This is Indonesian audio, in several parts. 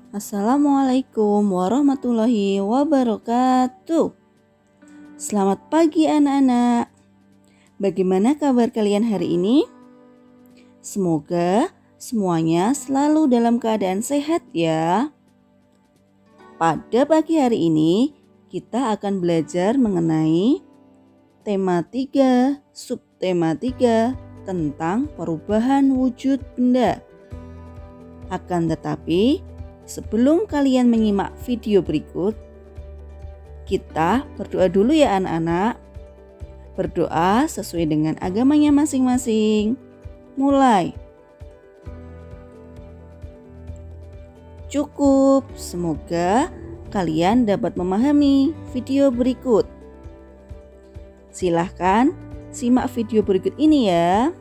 Assalamualaikum warahmatullahi wabarakatuh. Selamat pagi anak-anak. Bagaimana kabar kalian hari ini? Semoga semuanya selalu dalam keadaan sehat ya. Pada pagi hari ini kita akan belajar mengenai tema 3, subtema 3 tentang perubahan wujud benda. Akan tetapi, sebelum kalian menyimak video berikut, kita berdoa dulu ya anak-anak. Berdoa sesuai dengan agamanya masing-masing. Mulai. Cukup, semoga kalian dapat memahami video berikut. Silahkan simak video berikut ini ya.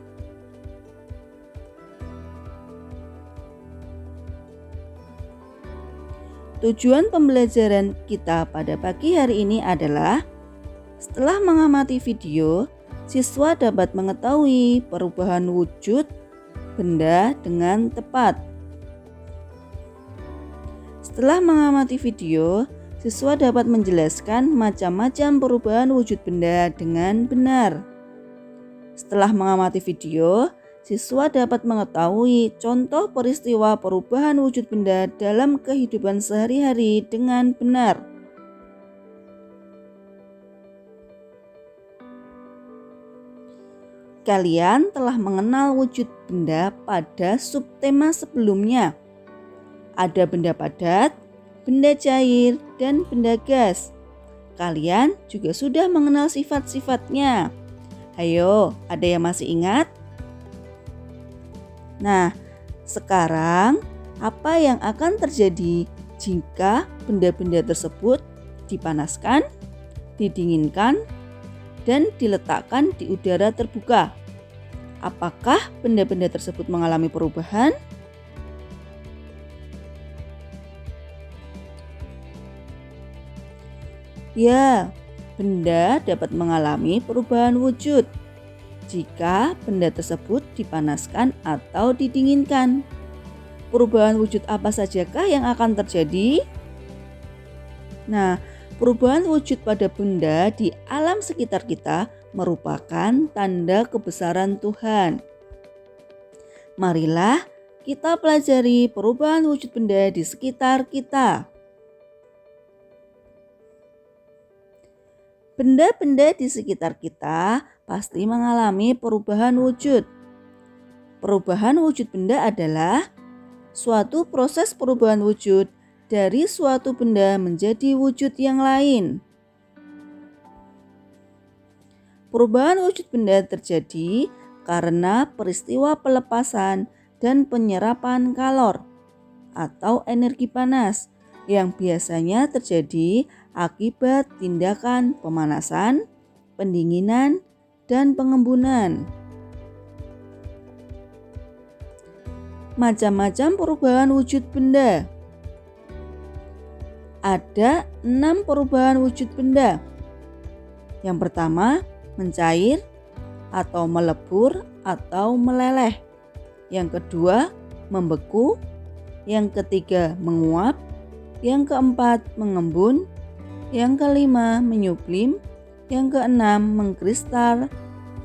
Tujuan pembelajaran kita pada pagi hari ini adalah setelah mengamati video, siswa dapat mengetahui perubahan wujud benda dengan tepat. Setelah mengamati video, siswa dapat menjelaskan macam-macam perubahan wujud benda dengan benar. Setelah mengamati video, siswa dapat mengetahui contoh peristiwa perubahan wujud benda dalam kehidupan sehari-hari dengan benar. Kalian telah mengenal wujud benda pada subtema sebelumnya. Ada benda padat, benda cair, dan benda gas. Kalian juga sudah mengenal sifat-sifatnya. Ayo, ada yang masih ingat? Nah, sekarang apa yang akan terjadi jika benda-benda tersebut dipanaskan, didinginkan, dan diletakkan di udara terbuka? Apakah benda-benda tersebut mengalami perubahan? Ya, benda dapat mengalami perubahan wujud jika benda tersebut dipanaskan atau didinginkan. Perubahan wujud apa sajakah yang akan terjadi? Nah, perubahan wujud pada benda di alam sekitar kita merupakan tanda kebesaran Tuhan. Marilah kita pelajari perubahan wujud benda di sekitar kita. Benda-benda di sekitar kita pasti mengalami perubahan wujud. Perubahan wujud benda adalah suatu proses perubahan wujud dari suatu benda menjadi wujud yang lain. Perubahan wujud benda terjadi karena peristiwa pelepasan dan penyerapan kalor atau energi panas yang biasanya terjadi akibat tindakan pemanasan, pendinginan, dan pengembunan. Macam-macam perubahan wujud benda. Ada 6 perubahan wujud benda. Yang pertama, mencair atau melebur atau meleleh. Yang kedua, membeku. Yang ketiga, menguap. Yang keempat, mengembun. Yang kelima, menyublim. Yang keenam, mengkristal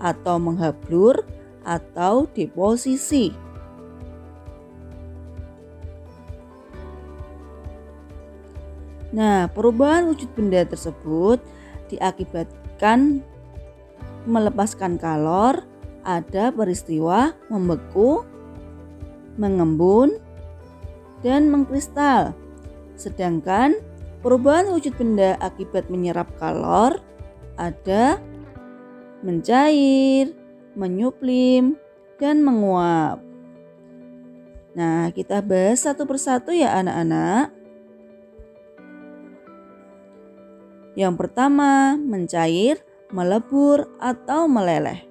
atau menghablur atau deposisi. Nah, perubahan wujud benda tersebut diakibatkan melepaskan kalor, ada peristiwa membeku, mengembun, dan mengkristal. Sedangkan perubahan wujud benda akibat menyerap kalor ada mencair, menyublim, dan menguap. Nah, kita bahas satu persatu ya anak-anak. Yang pertama, mencair, melebur, atau meleleh.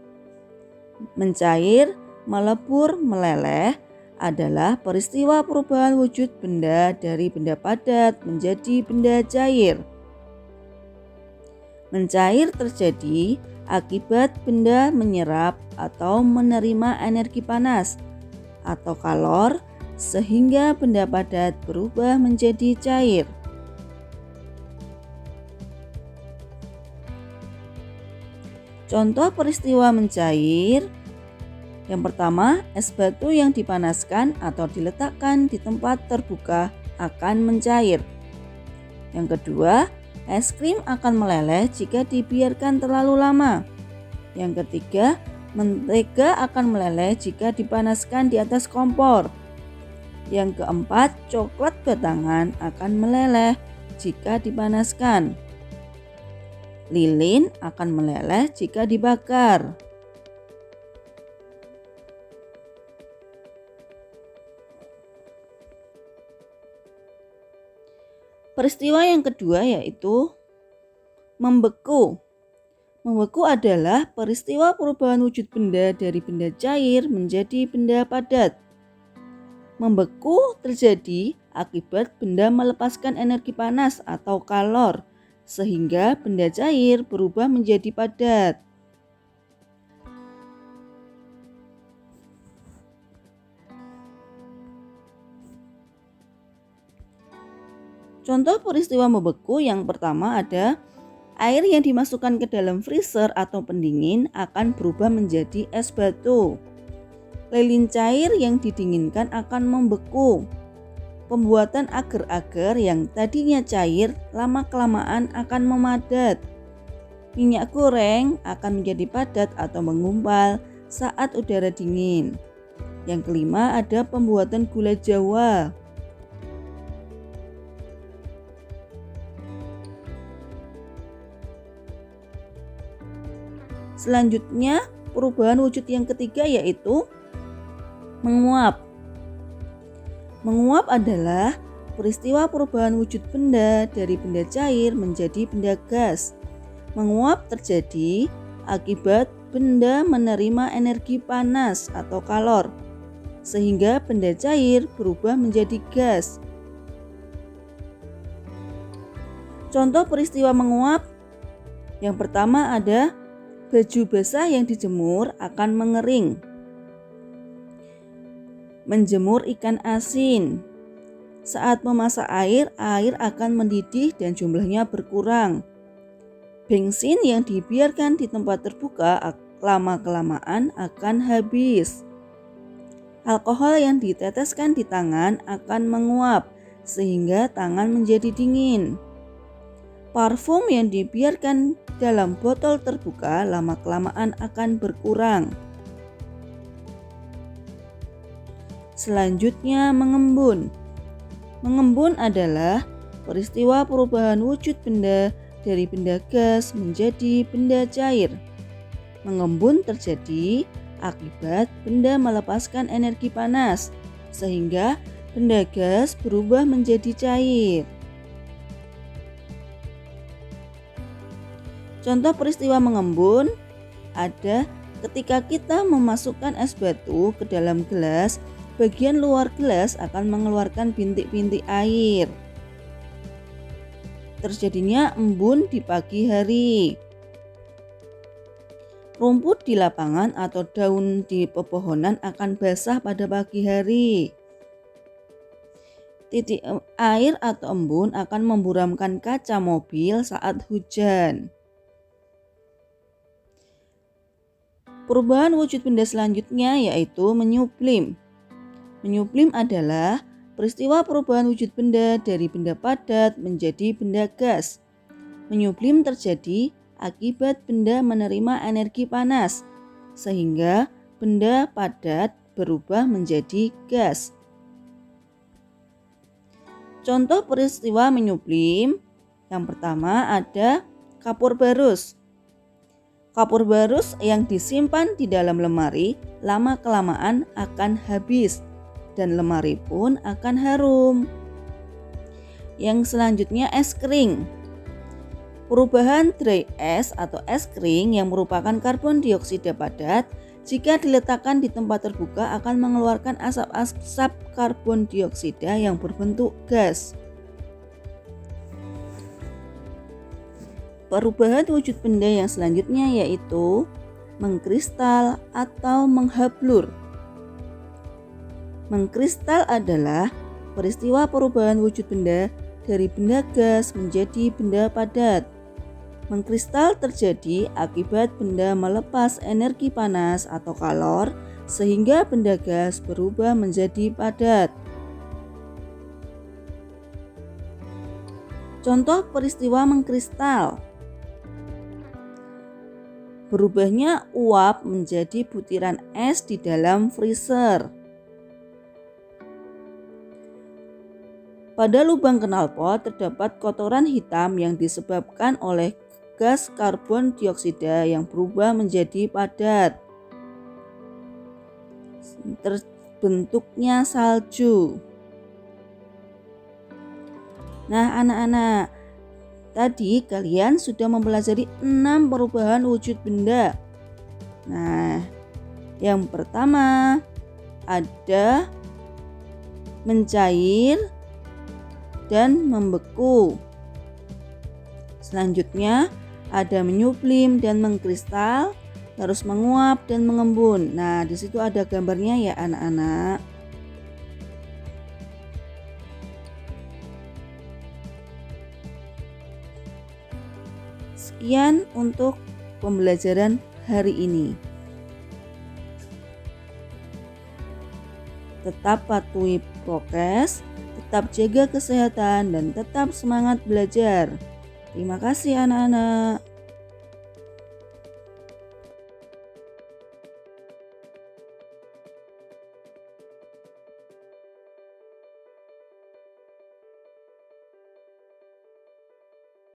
Mencair, melebur, meleleh adalah peristiwa perubahan wujud benda dari benda padat menjadi benda cair. Mencair terjadi akibat benda menyerap atau menerima energi panas atau kalor sehingga benda padat berubah menjadi cair. Contoh peristiwa mencair. Yang pertama, es batu yang dipanaskan atau diletakkan di tempat terbuka akan mencair. Yang kedua, es krim akan meleleh jika dibiarkan terlalu lama. Yang ketiga, mentega akan meleleh jika dipanaskan di atas kompor. Yang keempat, coklat batangan akan meleleh jika dipanaskan. Lilin akan meleleh jika dibakar. Peristiwa yang kedua yaitu membeku. Membeku adalah peristiwa perubahan wujud benda dari benda cair menjadi benda padat. Membeku terjadi akibat benda melepaskan energi panas atau kalor, sehingga benda cair berubah menjadi padat. Contoh peristiwa membeku yang pertama ada air yang dimasukkan ke dalam freezer atau pendingin akan berubah menjadi es batu. Lilin cair yang didinginkan akan membeku. Pembuatan agar-agar yang tadinya cair lama-kelamaan akan memadat. Minyak goreng akan menjadi padat atau menggumpal saat udara dingin. Yang kelima ada pembuatan gula Jawa. Selanjutnya, perubahan wujud yang ketiga yaitu menguap. Menguap adalah peristiwa perubahan wujud benda dari benda cair menjadi benda gas. Menguap terjadi akibat benda menerima energi panas atau kalor, sehingga benda cair berubah menjadi gas. Contoh peristiwa menguap yang pertama ada baju basah yang dijemur akan mengering. Menjemur ikan asin. Saat memasak air akan mendidih dan jumlahnya berkurang. Bensin yang dibiarkan di tempat terbuka lama-kelamaan akan habis. Alkohol yang diteteskan di tangan akan menguap sehingga tangan menjadi dingin. Parfum yang dibiarkan dalam botol terbuka lama-kelamaan akan berkurang. Selanjutnya mengembun. Mengembun adalah peristiwa perubahan wujud benda dari benda gas menjadi benda cair. Mengembun terjadi akibat benda melepaskan energi panas, sehingga benda gas berubah menjadi cair. Contoh peristiwa mengembun ada ketika kita memasukkan es batu ke dalam gelas, bagian luar gelas akan mengeluarkan bintik-bintik air. Terjadinya embun di pagi hari. Rumput di lapangan atau daun di pepohonan akan basah pada pagi hari. Titik air atau embun akan memburamkan kaca mobil saat hujan. Perubahan wujud benda selanjutnya yaitu menyublim. Menyublim adalah peristiwa perubahan wujud benda dari benda padat menjadi benda gas. Menyublim terjadi akibat benda menerima energi panas, sehingga benda padat berubah menjadi gas. Contoh peristiwa menyublim yang pertama ada kapur barus. Kapur barus yang disimpan di dalam lemari lama-kelamaan akan habis dan lemari pun akan harum. Yang selanjutnya es kering. Perubahan dry ice atau es kering yang merupakan karbon dioksida padat jika diletakkan di tempat terbuka akan mengeluarkan asap-asap karbon dioksida yang berbentuk gas. Perubahan wujud benda yang selanjutnya yaitu mengkristal atau menghablur. Mengkristal adalah peristiwa perubahan wujud benda dari benda gas menjadi benda padat. Mengkristal terjadi akibat benda melepas energi panas atau kalor sehingga benda gas berubah menjadi padat. Contoh peristiwa mengkristal: berubahnya uap menjadi butiran es di dalam freezer. Pada lubang knalpot terdapat kotoran hitam yang disebabkan oleh gas karbon dioksida yang berubah menjadi padat. Terbentuknya salju. Nah, anak-anak, tadi kalian sudah mempelajari 6 perubahan wujud benda. Nah, yang pertama ada mencair dan membeku. Selanjutnya ada menyublim dan mengkristal, terus menguap dan mengembun. Nah, di situ ada gambarnya ya anak-anak. Sekian untuk pembelajaran hari ini. Tetap patuhi prokes, tetap jaga kesehatan, dan tetap semangat belajar. Terima kasih anak-anak.